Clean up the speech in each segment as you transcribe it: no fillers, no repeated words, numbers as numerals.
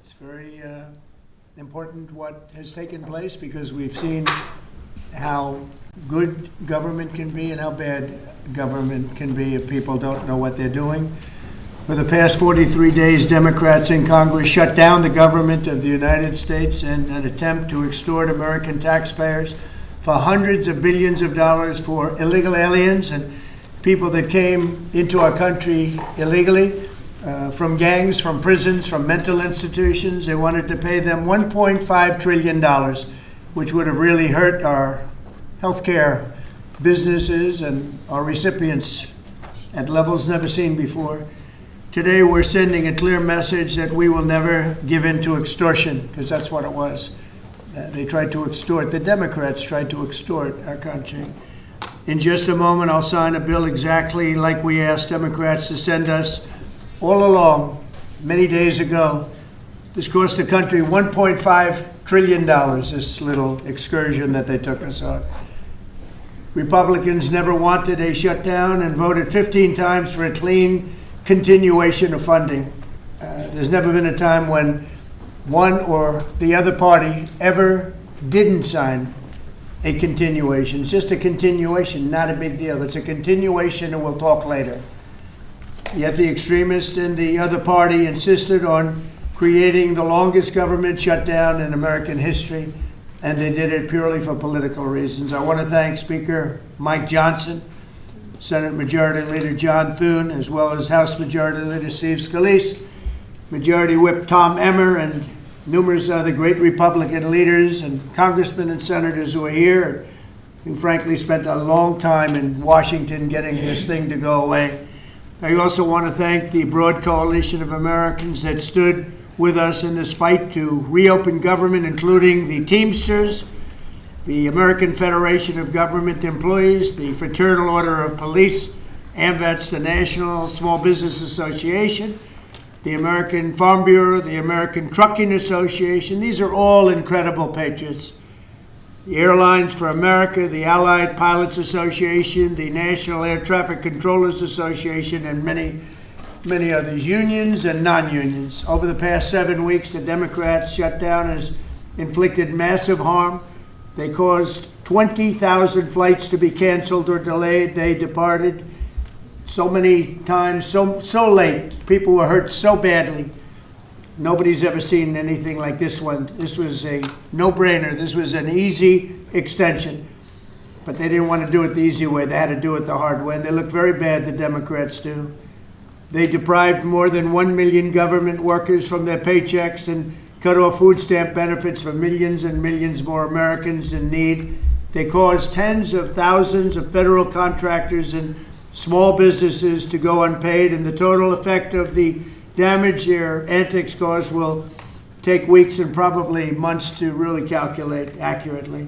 It's very important what has taken place, because we've seen how good government can be and how bad government can be if people don't know what they're doing. For the past 43 days, Democrats in Congress shut down the government of the United States in an attempt to extort American taxpayers for hundreds of billions of dollars for illegal aliens and people that came into our country illegally, from gangs, from prisons, from mental institutions. They wanted to pay them $1.5 trillion, which would have really hurt our healthcare businesses and our recipients at levels never seen before. Today, we're sending a clear message that we will never give in to extortion, because that's what it was. They tried to extort, the Democrats tried to extort our country. In just a moment, I'll sign a bill exactly like we asked Democrats to send us all along, many days ago. This cost the country $1.5 trillion, this little excursion that they took us on. Republicans never wanted a shutdown and voted 15 times for a clean continuation of funding. There's never been a time when one or the other party ever didn't sign a continuation. It's just a continuation, not a big deal. It's a continuation, and we'll talk later. Yet the extremists in the other party insisted on creating the longest government shutdown in American history, and they did it purely for political reasons. I want to thank Speaker Mike Johnson, Senate Majority Leader John Thune, as well as House Majority Leader Steve Scalise, Majority Whip Tom Emmer, and numerous other great Republican leaders and congressmen and senators who are here, who frankly spent a long time in Washington getting this thing to go away. I also want to thank the broad coalition of Americans that stood with us in this fight to reopen government, including the Teamsters, the American Federation of Government Employees, the Fraternal Order of Police, AMVETS, the National Small Business Association, the American Farm Bureau, the American Trucking Association. These are all incredible patriots. The Airlines for America, the Allied Pilots Association, the National Air Traffic Controllers Association, and many, many others, unions and non-unions. Over the past 7 weeks, the Democrats' shutdown has inflicted massive harm. They caused 20,000 flights to be canceled or delayed. They departed so many times, so late. People were hurt so badly. Nobody's ever seen anything like this one. This was a no-brainer. This was an easy extension. But they didn't want to do it the easy way. They had to do it the hard way. And they look very bad, the Democrats do. They deprived more than 1 million government workers from their paychecks and cut off food stamp benefits for millions and millions more Americans in need. They caused tens of thousands of federal contractors and small businesses to go unpaid, and the total effect of the damage their antics caused will take weeks and probably months to really calculate accurately,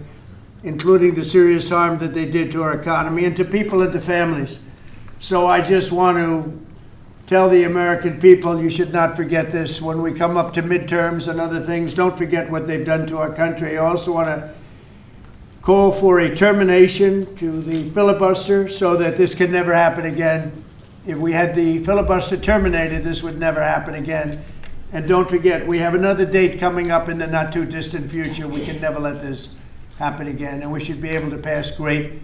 including the serious harm that they did to our economy and to people and to families. So I just want to tell the American people, you should not forget this. When we come up to midterms and other things, don't forget what they've done to our country. I also want to call for a termination to the filibuster so that this can never happen again. If we had the filibuster terminated, this would never happen again. And don't forget, we have another date coming up in the not too distant future. We can never let this happen again. And we should be able to pass great,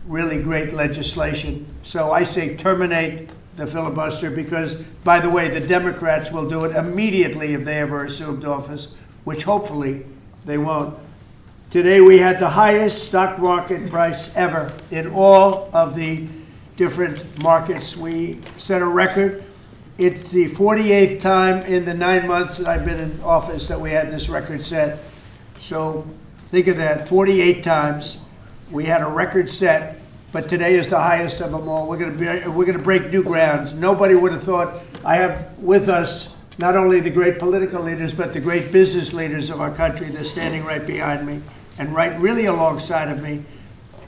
really great legislation. So I say terminate the filibuster, because, by the way, the Democrats will do it immediately if they ever assumed office, which hopefully they won't. Today we had the highest stock market price ever in all of the different markets. We set a record. It's the 48th time in the 9 months that I've been in office that we had this record set. So think of that, 48 times we had a record set. But today is the highest of them all. We're going to break new grounds. Nobody would have thought. I have with us not only the great political leaders, but the great business leaders of our country. They're standing right behind me and right really alongside of me.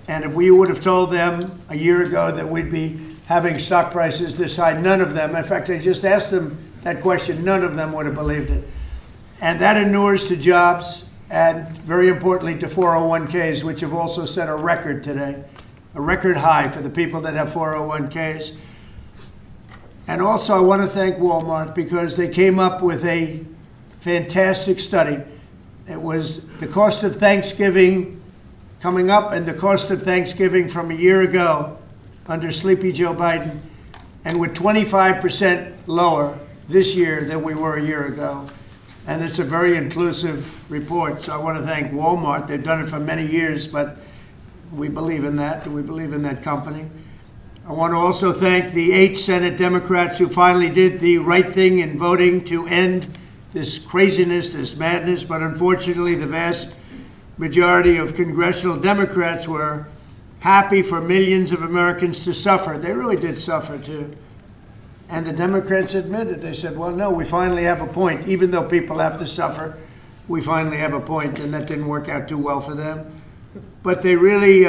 And if we would have told them a year ago that we'd be having stock prices this high, none of them, in fact, I just asked them that question, none of them would have believed it. And that inures to jobs and, very importantly, to 401ks, which have also set a record today. A record high for the people that have 401ks. And also I want to thank Walmart, because they came up with a fantastic study. It was the cost of Thanksgiving coming up and the cost of Thanksgiving from a year ago under Sleepy Joe Biden, and we're 25% lower this year than we were a year ago. And it's a very inclusive report, so I want to thank Walmart. They've done it for many years, but we believe in that, and we believe in that company. I want to also thank the 8 Senate Democrats who finally did the right thing in voting to end this craziness, this madness, but unfortunately the vast majority of congressional Democrats were happy for millions of Americans to suffer. They really did suffer too. And the Democrats admitted, they said, well, no, we finally have a point. Even though people have to suffer, we finally have a point, and that didn't work out too well for them. But they really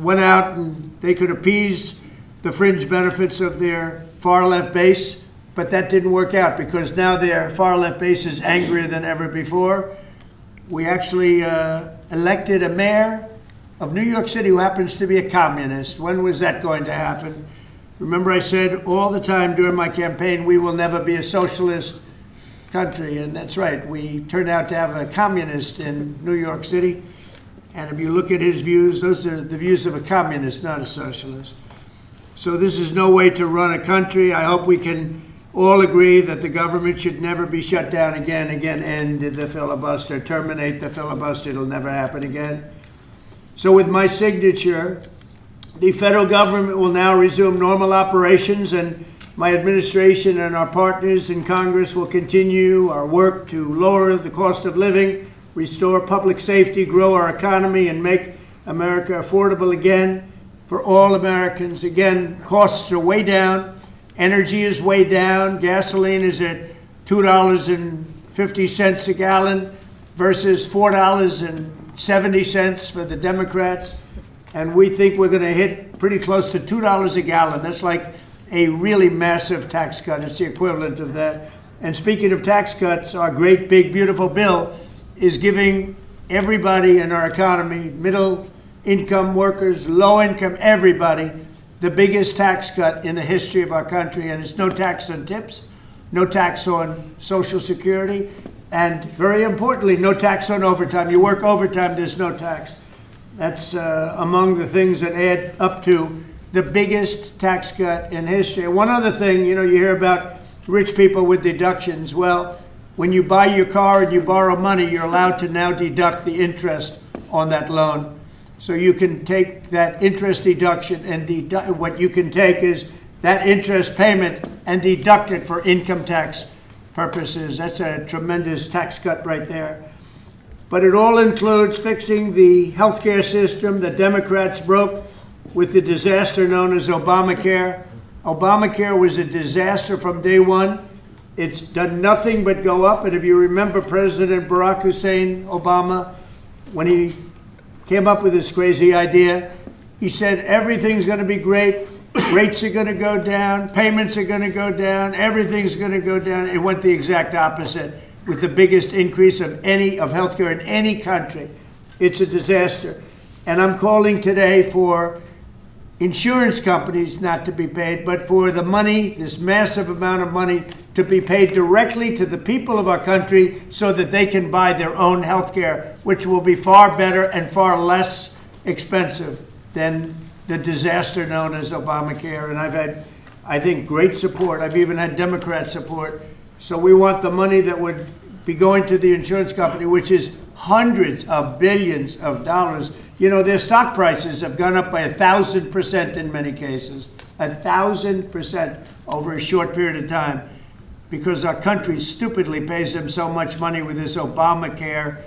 went out and they could appease the fringe benefits of their far-left base, but that didn't work out because now their far-left base is angrier than ever before. We actually elected a mayor of New York City who happens to be a communist. When was that going to happen? Remember, I said all the time during my campaign, we will never be a socialist country, and that's right. We turned out to have a communist in New York City, and if you look at his views, those are the views of a communist, not a socialist. So this is no way to run a country. I hope we can all agree that the government should never be shut down again, end the filibuster, terminate the filibuster. It'll never happen again. So with my signature, the federal government will now resume normal operations, and my administration and our partners in Congress will continue our work to lower the cost of living, restore public safety, grow our economy, and make America affordable again for all Americans. Again, costs are way down. Energy is way down. Gasoline is at $2.50 a gallon versus $4.70 for the Democrats. And we think we're going to hit pretty close to $2 a gallon. That's like a really massive tax cut. It's the equivalent of that. And speaking of tax cuts, our great, big, beautiful bill is giving everybody in our economy, middle income workers, low income, everybody, the biggest tax cut in the history of our country. And it's no tax on tips, no tax on Social Security, and very importantly, no tax on overtime. You work overtime, there's no tax. That's among the things that add up to the biggest tax cut in history. One other thing, you hear about rich people with deductions. Well, when you buy your car and you borrow money, you're allowed to now deduct the interest on that loan. So you can take that interest deduction and what you can take is that interest payment and deduct it for income tax purposes. That's a tremendous tax cut right there. But it all includes fixing the healthcare system that Democrats broke with the disaster known as Obamacare. Obamacare was a disaster from day one. It's done nothing but go up. And if you remember President Barack Hussein Obama, when he came up with this crazy idea, he said everything's going to be great. Rates are going to go down. Payments are going to go down. Everything's going to go down. It went the exact opposite, with the biggest increase of healthcare in any country. It's a disaster. And I'm calling today for insurance companies not to be paid, but for the money, this massive amount of money, to be paid directly to the people of our country so that they can buy their own healthcare, which will be far better and far less expensive than the disaster known as Obamacare. And I've had, I think, great support. I've even had Democrat support. So we want the money that would be going to the insurance company, which is hundreds of billions of dollars. Their stock prices have gone up by 1,000% in many cases, 1,000% over a short period of time, because our country stupidly pays them so much money with this Obamacare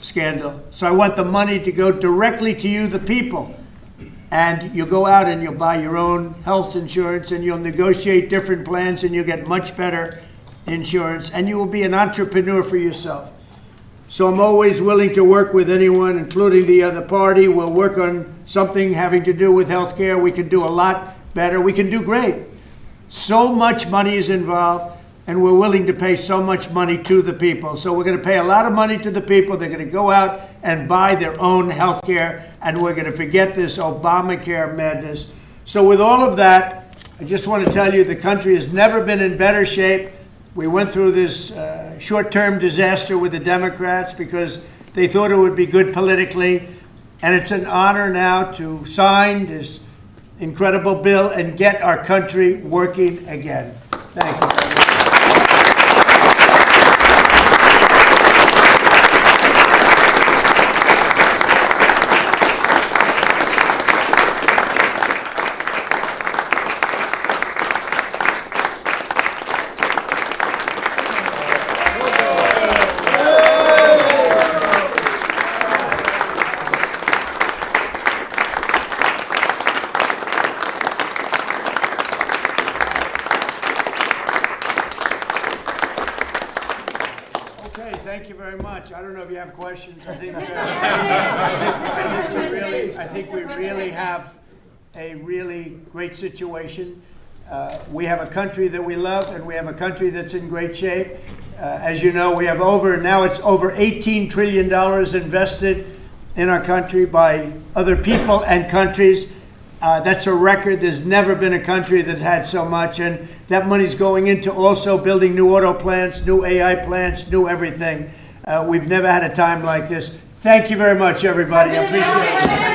scandal. So I want the money to go directly to you, the people. And you'll go out and you'll buy your own health insurance and you'll negotiate different plans and you'll get much better insurance and you will be an entrepreneur for yourself. So I'm always willing to work with anyone, including the other party. We'll work on something having to do with healthcare. We can do a lot better. We can do great. So much money is involved, and we're willing to pay so much money to the people. So we're going to pay a lot of money to the people. They're going to go out and buy their own healthcare, and we're going to forget this Obamacare madness. So with all of that, I just want to tell you the country has never been in better shape. We went through this short-term disaster with the Democrats because they thought it would be good politically. And it's an honor now to sign this incredible bill and get our country working again. Thank you. Thank you very much. I don't know if you have questions. I think we really have a really great situation. We have a country that we love, and we have a country that's in great shape. As you know, we have now it's over $18 trillion invested in our country by other people and countries. That's a record. There's never been a country that had so much, and that money's going into also building new auto plants, new AI plants, new everything. We've never had a time like this. Thank you very much, everybody. I appreciate it.